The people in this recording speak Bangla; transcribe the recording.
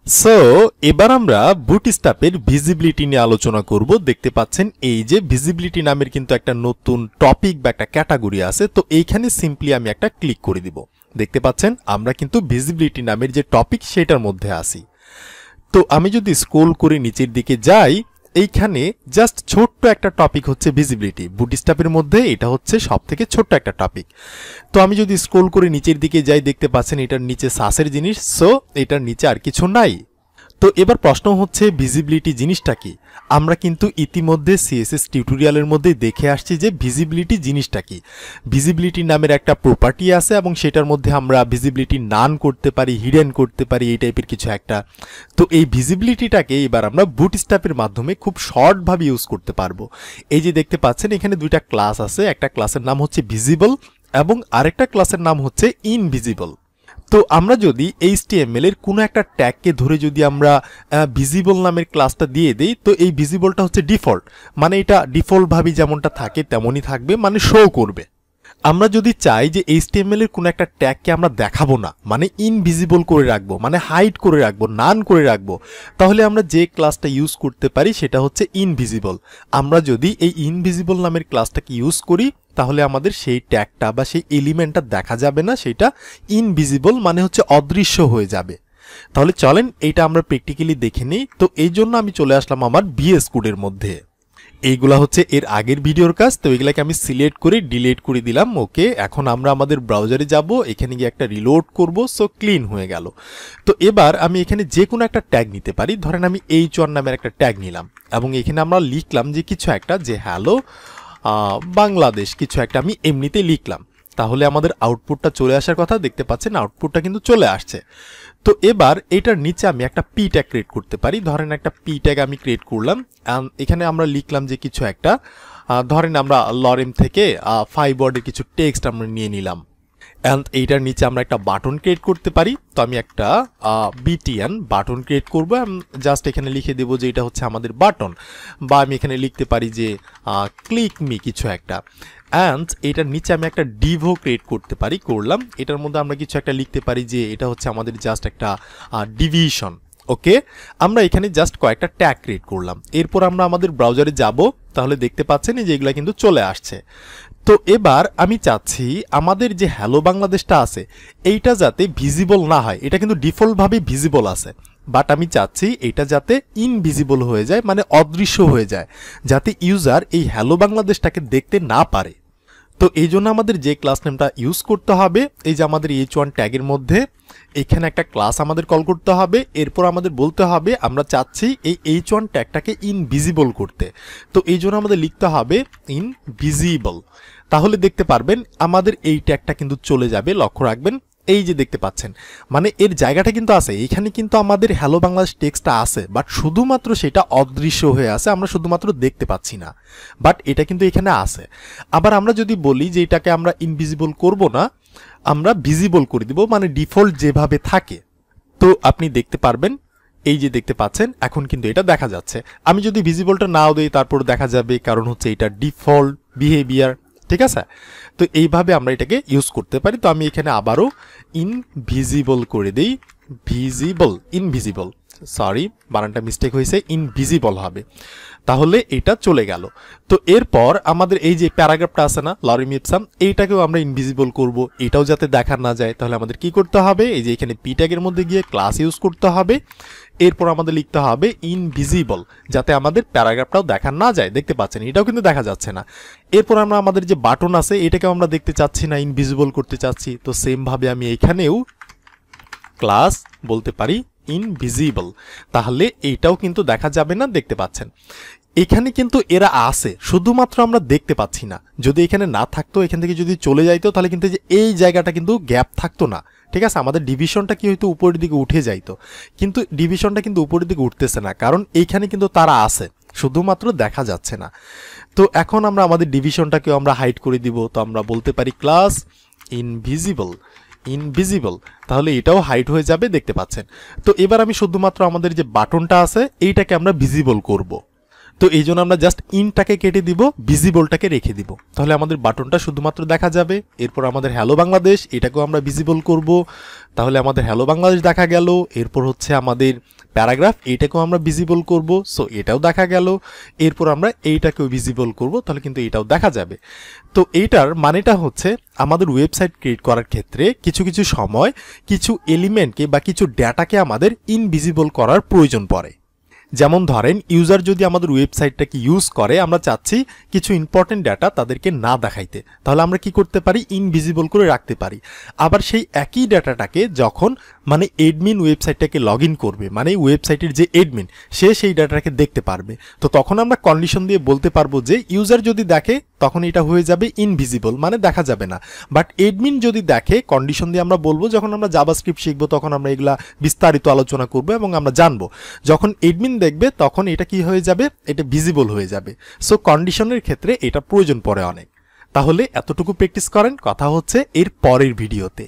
সো এবার আমরা বুটস্ট্র্যাপের ভিজিবিলিটি নিয়ে আলোচনা করব। দেখতে পাচ্ছেন এই যে ভিজিবিলিটি নামের কিন্তু একটা নতুন টপিক বা একটা ক্যাটাগরি আছে। তো এইখানে সিম্পলি আমি একটা ক্লিক করে দিব। দেখতে পাচ্ছেন আমরা কিন্তু ভিজিবিলিটি নামের যে টপিক সেটার মধ্যে আছি। তো আমি যদি স্ক্রল করে নিচের দিকে যাই, এইখানে জাস্ট ছোট্ট একটা টপিক হচ্ছে ভিজিবিলিটি। বুটস্ট্র্যাপের মধ্যে এটা হচ্ছে সবথেকে ছোট্ট একটা টপিক। তো আমি যদি স্ক্রল করে নিচের দিকে যাই, দেখতে পাচ্ছেন এটার নিচে সাসের জিনিস, সো এটার নিচে আর কিছু নাই। তো এবার প্রশ্ন হচ্ছে ভিজিবিলিটি জিনিসটা কি? আমরা কিন্তু ইতিমধ্যে সিএসএস টিউটোরিয়ালের মধ্যে দেখে আসছি যে ভিজিবিলিটি জিনিসটা কি। ভিজিবিলিটি নামের একটা প্রপার্টি আছে এবং সেটার মধ্যে আমরা ভিজিবিলিটি নান করতে পারি, হিডেন করতে পারি, এই টাইপের কিছু একটা। তো এই ভিজিবিলিটিটাকে এবার আমরা বুটস্ট্র্যাপের মাধ্যমে খুব শর্টভাবে ইউজ করতে পারবো। এই যে দেখতে পাচ্ছেন এখানে দুইটা ক্লাস আছে, একটা ক্লাসের নাম হচ্ছে ভিজিবল এবং আরেকটা ক্লাসের নাম হচ্ছে ইনভিজিবল। তো আমরা যদি HTML এর কোনো একটা ট্যাগকে ধরে যদি আমরা ভিজিবল নামের ক্লাসটা দিয়ে দেই, তো এই ভিজিবলটা হচ্ছে ডিফল্ট, মানে এটা ডিফল্টভাবে যেমনটা থাকে তেমনই থাকবে, মানে শো করবে। আমরা যদি চাই যে HTML এর কোনো একটা ট্যাগকে আমরা দেখাবো না, মানে ইনভিজিবল করে রাখবো, মানে হাইড করে রাখবো, নান করে রাখবো, তাহলে আমরা যে ক্লাসটা ইউজ করতে পারি সেটা হচ্ছে ইনভিজিবল। আমরা যদি এই ইনভিজিবল নামের ক্লাসটাকে ইউজ করি তাহলে আমাদের সেই ট্যাগটা বা সেই এলিমেন্টটা দেখা যাবে না, সেটা ইনভিজিবল মানে হচ্ছে অদৃশ্য হয়ে যাবে। তাহলে চলেন এইটা আমরা প্র্যাকটিক্যালি দেখে নিই। তো এই জন্য আমি চলে আসলাম আমার VS কোডের মধ্যে। এইগুলা হচ্ছে এর আগের ভিডিওর কাজ, তো এগুলাকে আমি সিলেক্ট করে ডিলিট করে দিলাম। ওকে, এখন আমরা আমাদের ব্রাউজারে যাব, এখানে গিয়ে একটা রিলোড করব, সো ক্লিন হয়ে গেল। তো এবার আমি এখানে যে কোনো একটা ট্যাগ নিতে পারি, ধরেন আমি H1 নামের একটা ট্যাগ নিলাম এবং এখানে আমরা লিখলাম যে কিছু একটা, যে হ্যালো বাংলাদেশ, কিছু একটা আমি এমনিতে লিখলাম। তাহলে আমাদের আউটপুটটা চলে আসার কথা, দেখতে পাচ্ছেন আউটপুটটা কিন্তু চলে আসছে। তো এবার এটার নিচে আমি একটা পি ট্যাগ ক্রিয়েট করতে পারি। ধরেন একটা পি ট্যাগ আমি ক্রিয়েট করলাম, এখানে আমরা লিখলাম যে কিছু একটা, ধরেন আমরা লরেম থেকে 5 ওয়ার্ডের কিছু টেক্সট আমরা নিয়ে নিলাম। অ্যান্ড এইটার নিচে আমরা একটা বাটন ক্রিয়েট করতে পারি। তো আমি একটা BTN বাটন ক্রিয়েট করবো, জাস্ট এখানে লিখে দেবো যে এটা হচ্ছে আমাদের বাটন, বা আমি এখানে লিখতে পারি যে ক্লিক মি কিছু একটা। অ্যান্ড এটার নিচে আমি একটা ডিভো ক্রিয়েট করতে পারি, করলাম। এটার মধ্যে আমরা কিছু একটা লিখতে পারি যে এটা হচ্ছে আমাদের জাস্ট একটা ডিভিশন। ওকে, আমরা এখানে জাস্ট কয়েকটা ট্যাগ ক্রিয়েট করলাম। এরপর আমরা আমাদের ব্রাউজারে যাব, তাহলে দেখতে পাচ্ছেন যে এগুলা কিন্তু চলে আসছে। তো এবার আমি চাচ্ছি আমাদের যে হ্যালো বাংলাদেশটা আছে এইটা যাতে ভিজিবল না হয়, এটা কিন্তু ডিফল্টভাবে ভিজিবল আছে, বাট আমি চাচ্ছি এটা যাতে ইনভিজিবল হয়ে যায়, মানে অদৃশ্য হয়ে যায়, যাতে ইউজার এই হ্যালো বাংলাদেশটাকে দেখতে না পারে। তো এই জন্য আমাদের যে ক্লাস নেমটা ইউজ করতে হবে, এই যে আমাদের H1 ট্যাগের মধ্যে এখানে একটা ক্লাস আমাদের কল করতে হবে। এরপর আমাদের বলতে হবে আমরা চাচ্ছি এই H1 ট্যাগটাকে ইনভিজিবল করতে। তো এই জন্য আমাদের লিখতে হবে ইনভিজিবল। তাহলে দেখতে পারবেন আমাদের এই ট্যাগটা কিন্তু চলে যাবে। লক্ষ্য রাখবেন, এই যে দেখতে পাচ্ছেন, মানে এর জায়গাটা কিন্তু আছে, এখানে কিন্তু আমাদের হ্যালো বাংলাদেশ টেক্সটটা আছে, বাট শুধুমাত্র সেটা অদৃশ্য হয়ে আছে, আমরা শুধুমাত্র দেখতে পাচ্ছি না, বাট এটা কিন্তু এখানে আছে। আবার আমরা যদি বলি যে এটাকে আমরা ইনভিজিবল করব না, আমরা ভিজিবল করে দিব, মানে ডিফল্ট যেভাবে থাকে। তো আপনি দেখতে পারবেন, এই যে দেখতে পাচ্ছেন এখন কিন্তু এটা দেখা যাচ্ছে। আমি যদি ভিজিবলটা নাও দেই তারপর দেখা যাবে, কারণ হচ্ছে এটা ডিফল্ট বিহেভিয়ার। ঠিক আছে, তো এইভাবে আমরা এটাকে ইউজ করতে পারি। তো আমি এখানে আবারও ইনভিজিবল করে দিই, ভিজিবল ইনভিজিবল, সরি বানানটা মিস্টেক হয়েছে, ইনভিজিবল হবে। তাহলে এটা চলে গেল। তো এরপর আমাদের এই যে প্যারাগ্রাফটা আছে না, লরেম ইপসাম, এইটাকেও আমরা ইনভিজিবল করব, এটাও যাতে দেখা না যায়। তাহলে আমাদের কি করতে হবে, এই যে এখানে পি ট্যাগের মধ্যে গিয়ে ক্লাস ইউজ করতে হবে। এরপর আমাদের লিখতে হবে ইনভিজিবল, যাতে আমাদের প্যারাগ্রাফটাও দেখা না যায়। দেখতে পাচ্ছেন এটাও কিন্তু দেখা যাচ্ছে না। এরপর আমরা আমাদের যে বাটন আছে এটাকেও আমরা দেখতে চাচ্ছি না, ইনভিজিবল করতে চাচ্ছি। তো সেম ভাবে আমি এখানেও ক্লাস বলতে পারি ইনভিজিবল, তাহলে এইটাও কিন্তু দেখা যাবে না। দেখতে পাচ্ছেন এখানে কিন্তু এরা আছে, শুধুমাত্র আমরা দেখতে পাচ্ছি না। যদি এখানে না থাকতো, এখান থেকে যদি চলে যাইতো, তাহলে কিন্তু এই জায়গাটা কিন্তু গ্যাপ থাকতো না। ঠিক আছে, আমাদের ডিভিশনটা কি হয়তো উপরের দিকে উঠে যাইতো, কিন্তু ডিভিশনটা কিন্তু উপরের দিকে উঠতেছে না, কারণ এইখানে কিন্তু তারা আছে, শুধুমাত্র দেখা যাচ্ছে না। তো এখন আমরা আমাদের ডিভিশনটাকেও আমরা হাইড করে দিব। তো আমরা বলতে পারি ক্লাস ইনভিজিবল, ইনভিজিবল, তাহলে এটাও হাইড হয়ে যাবে। দেখতে পাচ্ছেন। তো এবার আমি শুধুমাত্র আমাদের যে বাটনটা আছে এইটাকে আমরা ভিজিবল করব। তো এই জন্য আমরা জাস্ট ইনটাকে কেটে দিব, ভিজিবলটাকে রেখে দিব, তাহলে আমাদের বাটনটা শুধুমাত্র দেখা যাবে। এরপর আমাদের হ্যালো বাংলাদেশ, এটাকেও আমরা ভিজিবল করব, তাহলে আমাদের হ্যালো বাংলাদেশ দেখা গেল। এরপর হচ্ছে আমাদের প্যারাগ্রাফ, এইটাকেও আমরা ভিজিবল করব, সো এটাও দেখা গেল। এরপর আমরা এইটাকেও ভিজিবল করব, তাহলে কিন্তু এটাও দেখা যাবে। তো এইটার মানেটা হচ্ছে আমাদের ওয়েবসাইট ক্রিয়েট করার ক্ষেত্রে কিছু কিছু সময় কিছু এলিমেন্টকে বা কিছু ডেটাকে আমাদের ইনভিজিবল করার প্রয়োজন পড়ে। যেমন ধরেন ইউজার যদি আমাদের ওয়েবসাইটটাকে ইউজ করে, আমরা চাচ্ছি কিছু ইম্পর্টেন্ট ডেটা তাদেরকে না দেখাইতে, তাহলে আমরা কি করতে পারি, ইনভিজিবল করে রাখতে পারি। আবার সেই একই ডেটাটাকে যখন মানে এডমিন ওয়েবসাইটটাকে লগ ইন করবে, মানে ওয়েবসাইটের যে এডমিন সে সেই ডাটাটাকে দেখতে পারবে, তো তখন আমরা কন্ডিশন দিয়ে বলতে পারবো যে ইউজার যদি দেখে তখন এটা হয়ে যাবে ইনভিজিবল, মানে দেখা যাবে না। বাট এডমিন যদি দেখে, কন্ডিশন দিয়ে আমরা বলবো, যখন আমরা জাভাস্ক্রিপ্ট শিখবো তখন আমরা এগুলা বিস্তারিত আলোচনা করবো এবং আমরা জানবো, যখন এডমিন দেখবে তখন এটা কি হয়ে যাবে, এটা ভিজিবল হয়ে যাবে। সো কন্ডিশনের ক্ষেত্রে এটা প্রয়োজন পড়ে অনেক। তাহলে এতটুকু প্র্যাকটিস করেন, কথা হচ্ছে এর পরের ভিডিওতে।